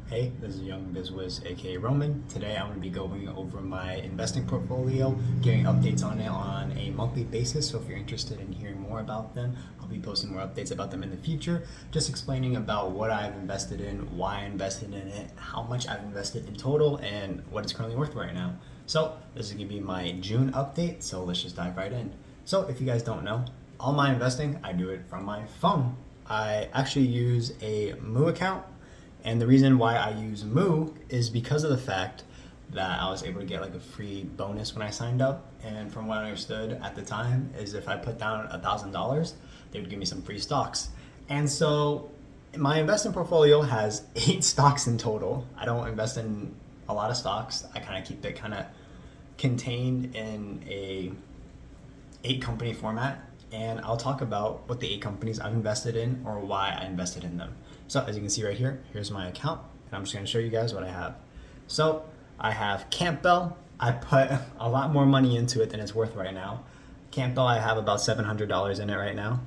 Hey, this is Young BizWiz, aka Roman. Today I'm going to be going over my investing portfolio, giving updates on it on a monthly basis. So if you're interested in hearing more about them, I'll be posting more updates about them in the future. Just explaining about what I've invested in, why I invested in it, how much I've invested in total, and what it's currently worth right now. So this is going to be my June update. So let's just dive right in. So if you guys don't know, all my investing, I do it from my phone. I actually use a Moo account. And the reason why I use Moo is because of the fact that I was able to get like a free bonus when I signed up. And from what I understood at the time is if I put down $1,000, they would give me some free stocks. And so my investment portfolio has 8 stocks in total. I don't invest in a lot of stocks. I kind of keep it kind of contained in a 8 company format. And I'll talk about what the 8 companies I've invested in or why I invested in them. So as you can see right here, here's my account, and I'm just going to show you guys what I have. So I have Campbell. I put a lot more money into it than it's worth right now. Campbell, I have about $700 in it right now.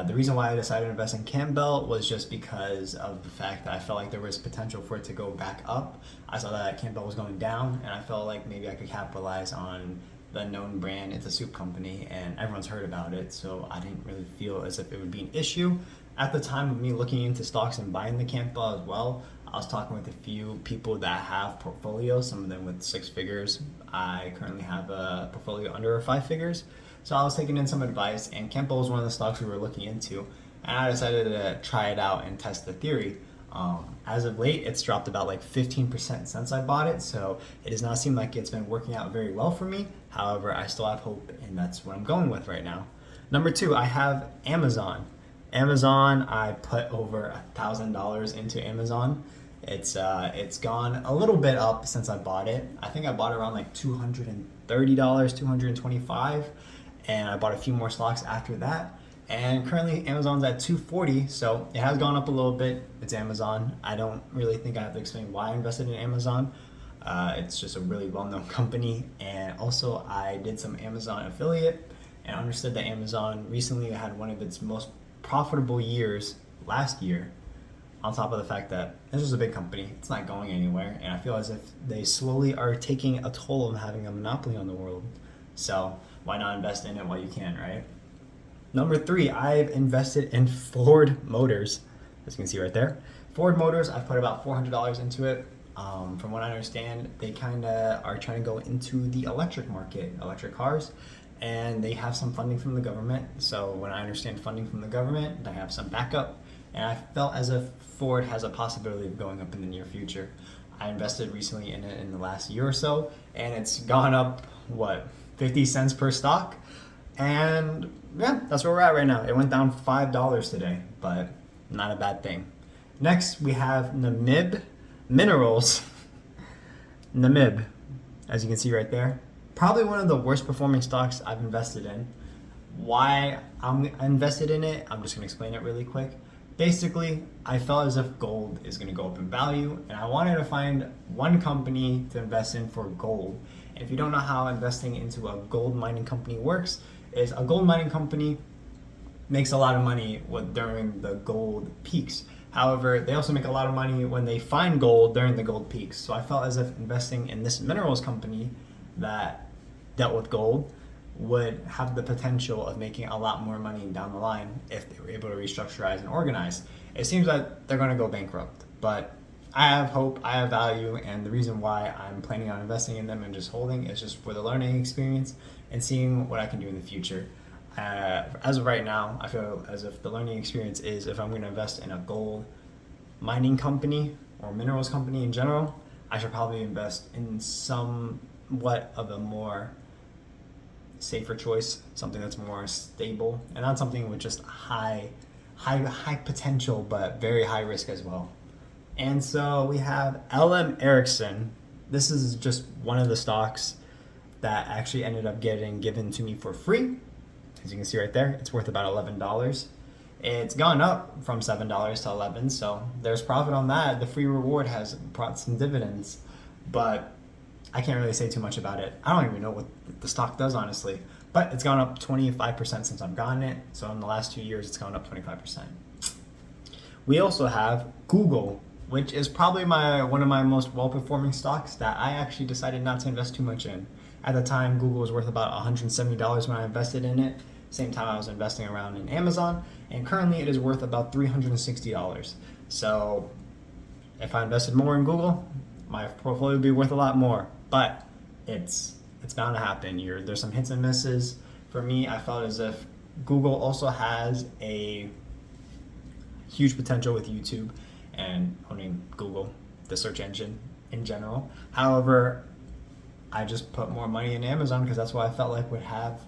The reason why I decided to invest in Campbell was just because of the fact that I felt like there was potential for it to go back up. I saw that Campbell was going down, and I felt like maybe I could capitalize on the known brand. It's a soup company, and everyone's heard about it, so I didn't really feel as if it would be an issue. At the time of me looking into stocks and buying the Campbell as well, I was talking with a few people that have portfolios, some of them with 6 figures. I currently have a portfolio under 5 figures. So I was taking in some advice, and Campbell was one of the stocks we were looking into, and I decided to try it out and test the theory. As of late, it's dropped about like 15% since I bought it, so it does not seem like it's been working out very well for me. However, I still have hope, and that's what I'm going with right now. Number 2, I have Amazon. Amazon, I put over $1,000 into Amazon. It's gone a little bit up since I bought it. I think I bought it around like $230, $225, and I bought a few more stocks after that. And currently Amazon's at $240, so it has gone up a little bit. It's Amazon. I don't really think I have to explain why I invested in Amazon. It's just a really well-known company, and also I did some Amazon affiliate, and I understood that Amazon recently had one of its most profitable years last year, on top of the fact that this is a big company. It's not going anywhere, and I feel as if they slowly are taking a toll of having a monopoly on the world. So why not invest in it while you can, right? Number 3, I've invested in Ford Motors. As you can see right there, Ford Motors, I've put about $400 into it. From what I understand, they kind of are trying to go into the electric market, electric cars, and they have some funding from the government. So when I understand funding from the government, they have some backup, and I felt as if Ford has a possibility of going up in the near future. I invested recently in it in the last year or so, and it's gone up, 50 cents per stock? And yeah, that's where we're at right now. It went down $5 today, but not a bad thing. Next, we have Namib Minerals. Namib, as you can see right there, probably one of the worst performing stocks I've invested in. Why I'm invested in it, I'm just going to explain it really quick. Basically, I felt as if gold is going to go up in value, and I wanted to find one company to invest in for gold. And if you don't know how investing into a gold mining company works, is a gold mining company makes a lot of money during the gold peaks. However, they also make a lot of money when they find gold during the gold peaks. So I felt as if investing in this minerals company that dealt with gold would have the potential of making a lot more money down the line if they were able to restructurize and organize. It seems that they're going to go bankrupt, but I have hope, I have value, and the reason why I'm planning on investing in them and just holding is just for the learning experience and seeing what I can do in the future. As of right now, I feel as if the learning experience is if I'm going to invest in a gold mining company or minerals company in general, I should probably invest in somewhat of a more safer choice, something that's more stable, and not something with just high potential but very high risk as well. And so we have LM Ericsson. This is just one of the stocks that actually ended up getting given to me for free. As you can see right there, it's worth about $11. It's gone up from $7 to $11, so there's profit on that. The free reward has brought some dividends, but I can't really say too much about it. I don't even know what the stock does, honestly, but it's gone up 25% since I've gotten it. So in the last 2 years, it's gone up 25%. We also have Google. which is probably one of my most well-performing stocks that I actually decided not to invest too much in. At the time, Google was worth about $170 when I invested in it. Same time I was investing around in Amazon, and currently it is worth about $360. So if I invested more in Google, my portfolio would be worth a lot more. But it's bound to happen. There's some hits and misses. For me, I felt as if Google also has a huge potential with YouTube and owning Google, the search engine in general. However, I just put more money in Amazon because that's what I felt like would have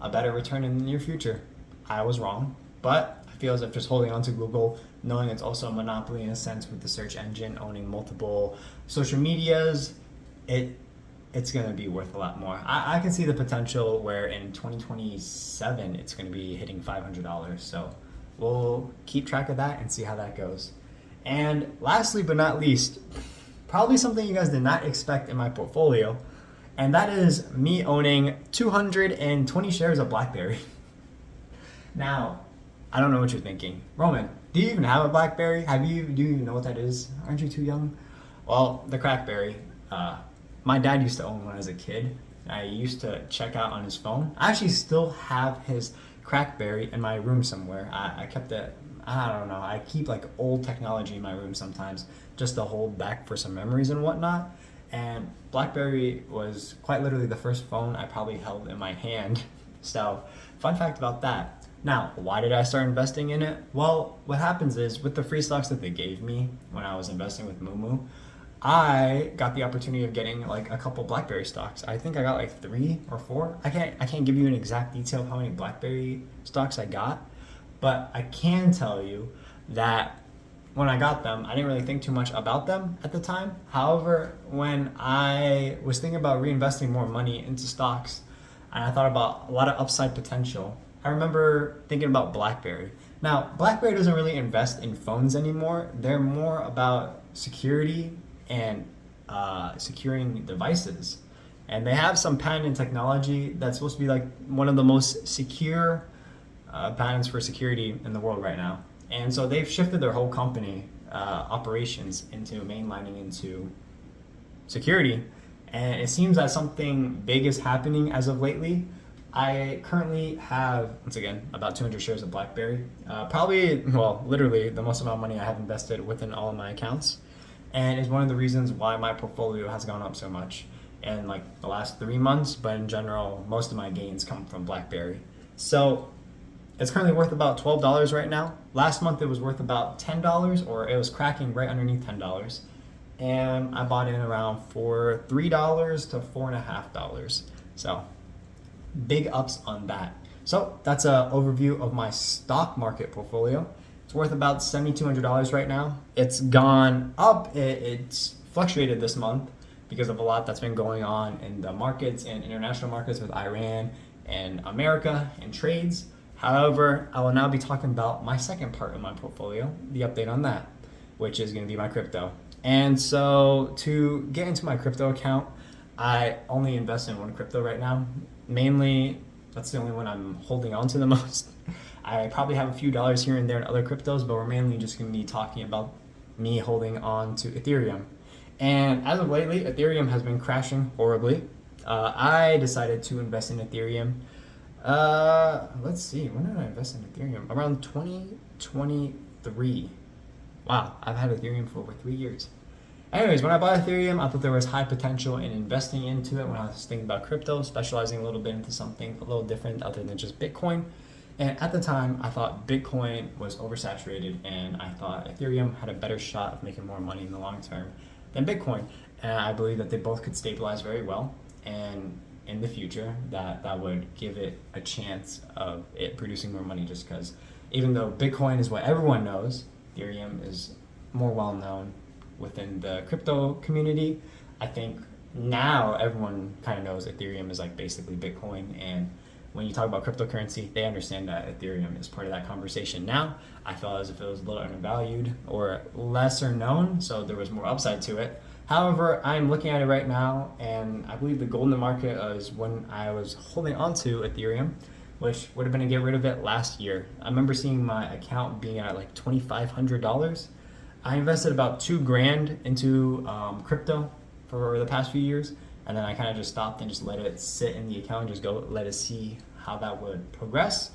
a better return in the near future. I was wrong, but I feel as if just holding on to Google, knowing it's also a monopoly in a sense with the search engine, owning multiple social medias, it's going to be worth a lot more. I can see the potential where in 2027 it's going to be hitting $500. So we'll keep track of that and see how that goes. And lastly but not least, probably something you guys did not expect in my portfolio, and that is me owning 220 shares of BlackBerry. Now, I don't know what you're thinking. Roman, do you even have a BlackBerry? Do you even know what that is? Aren't you too young? Well, the Crackberry. My dad used to own one as a kid. I used to check out on his phone. I actually still have his Crackberry in my room somewhere. I kept it, I don't know, I keep like old technology in my room sometimes just to hold back for some memories and whatnot. And BlackBerry was quite literally the first phone I probably held in my hand. So, fun fact about that. Now, why did I start investing in it? Well, what happens is with the free stocks that they gave me when I was investing with Moomoo, I got the opportunity of getting like a couple BlackBerry stocks. I think I got like 3 or 4. I can't give you an exact detail of how many BlackBerry stocks I got, but I can tell you that when I got them, I didn't really think too much about them at the time. However, when I was thinking about reinvesting more money into stocks and I thought about a lot of upside potential, I remember thinking about BlackBerry. Now, BlackBerry doesn't really invest in phones anymore. They're more about security and securing devices. And they have some patent technology that's supposed to be like one of the most secure patents for security in the world right now. And so they've shifted their whole company operations into mainlining into security. And it seems that something big is happening as of lately. I currently have, once again, about 200 shares of BlackBerry. Literally the most amount of money I have invested within all of my accounts. And it's one of the reasons why my portfolio has gone up so much in like the last 3 months, but in general, most of my gains come from BlackBerry. So it's currently worth about $12 right now. Last month it was worth about $10, or it was cracking right underneath $10. And I bought in around for $3 to $4.50. So big ups on that. So that's an overview of my stock market portfolio. It's worth about $7,200 right now. It's gone up. It's fluctuated this month because of a lot that's been going on in the markets and international markets with Iran and America and trades. However, I will now be talking about my second part of my portfolio, the update on that, which is going to be my crypto. And so to get into my crypto account, I only invest in one crypto right now. Mainly, that's the only one I'm holding on to the most. I probably have a few dollars here and there in other cryptos, but we're mainly just going to be talking about me holding on to Ethereum. And as of lately, Ethereum has been crashing horribly. I decided to invest in Ethereum. Let's see, when did I invest in Ethereum? Around 2023. Wow, I've had Ethereum for over 3 years. Anyways, when I bought Ethereum, I thought there was high potential in investing into it when I was thinking about crypto, specializing a little bit into something a little different other than just Bitcoin. And at the time, I thought Bitcoin was oversaturated, and I thought Ethereum had a better shot of making more money in the long term than Bitcoin. And I believe that they both could stabilize very well, and in the future, that would give it a chance of it producing more money, just because even though Bitcoin is what everyone knows, Ethereum is more well known within the crypto community. I think now everyone kind of knows Ethereum is like basically Bitcoin, and when you talk about cryptocurrency, they understand that Ethereum is part of that conversation now. I felt as if it was a little undervalued or lesser known, so there was more upside to it. However, I'm looking at it right now, and I believe the golden market is when I was holding on to Ethereum, which would have been to get rid of it last year. I remember seeing my account being at like $2,500. I invested about 2 grand into crypto for the past few years, and then I kind of just stopped and just let it sit in the account and just go let it see how that would progress.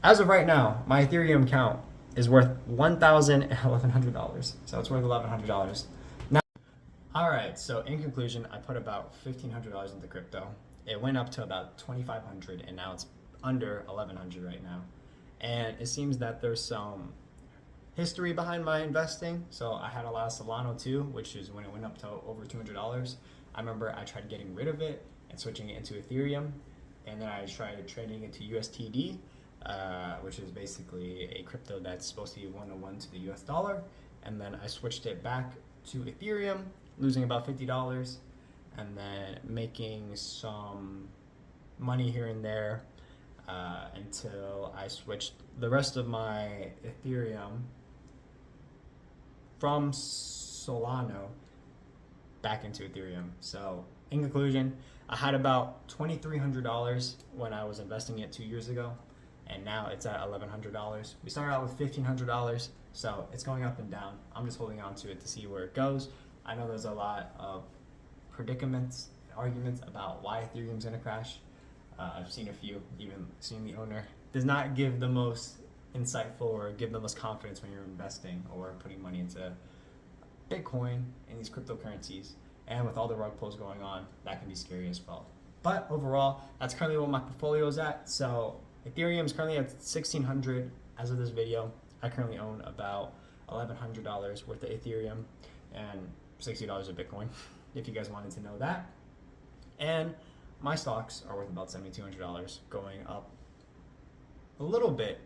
As of right now, my Ethereum account is worth $1,100, so it's worth $1,100 now. All right, so in conclusion, I put about $1,500 into crypto. It went up to about $2,500, and now it's under $1,100 right now. And it seems that there's some history behind my investing. So I had a lot of Solano too, which is when it went up to over $200. I remember I tried getting rid of it and switching it into Ethereum, and then I tried trading into USTD, which is basically a crypto that's supposed to be 1-to-1 to the US dollar. And then I switched it back to Ethereum, losing about $50, and then making some money here and there until I switched the rest of my Ethereum from Solano back into Ethereum. So in conclusion, I had about $2,300 when I was investing it 2 years ago, and now it's at $1,100. We started out with $1,500, so it's going up and down. I'm just holding on to it to see where it goes. I know there's a lot of predicaments and arguments about why Ethereum's gonna crash. I've seen a few, even seeing the owner does not give the most insightful or give the most confidence when you're investing or putting money into Bitcoin and these cryptocurrencies. And with all the rug pulls going on, that can be scary as well. But overall, that's currently what my portfolio is at. So Ethereum is currently at $1,600 as of this video. I currently own about $1,100 worth of Ethereum and $60 of Bitcoin, if you guys wanted to know that. And my stocks are worth about $7,200, going up a little bit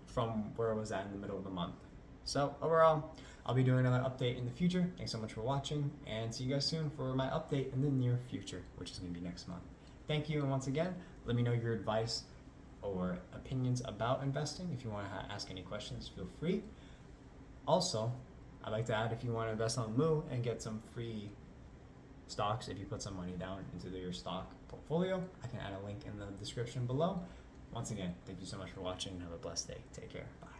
from where I was at in the middle of the month. So overall, I'll be doing another update in the future. Thanks so much for watching, and see you guys soon for my update in the near future, which is going to be next month. Thank you, and once again, let me know your advice or opinions about investing. If you want to ask any questions, feel free. Also, I'd like to add, if you want to invest on Moo and get some free stocks, if you put some money down into your stock portfolio, I can add a link in the description below. Once again, thank you so much for watching. Have a blessed day. Take care. Bye.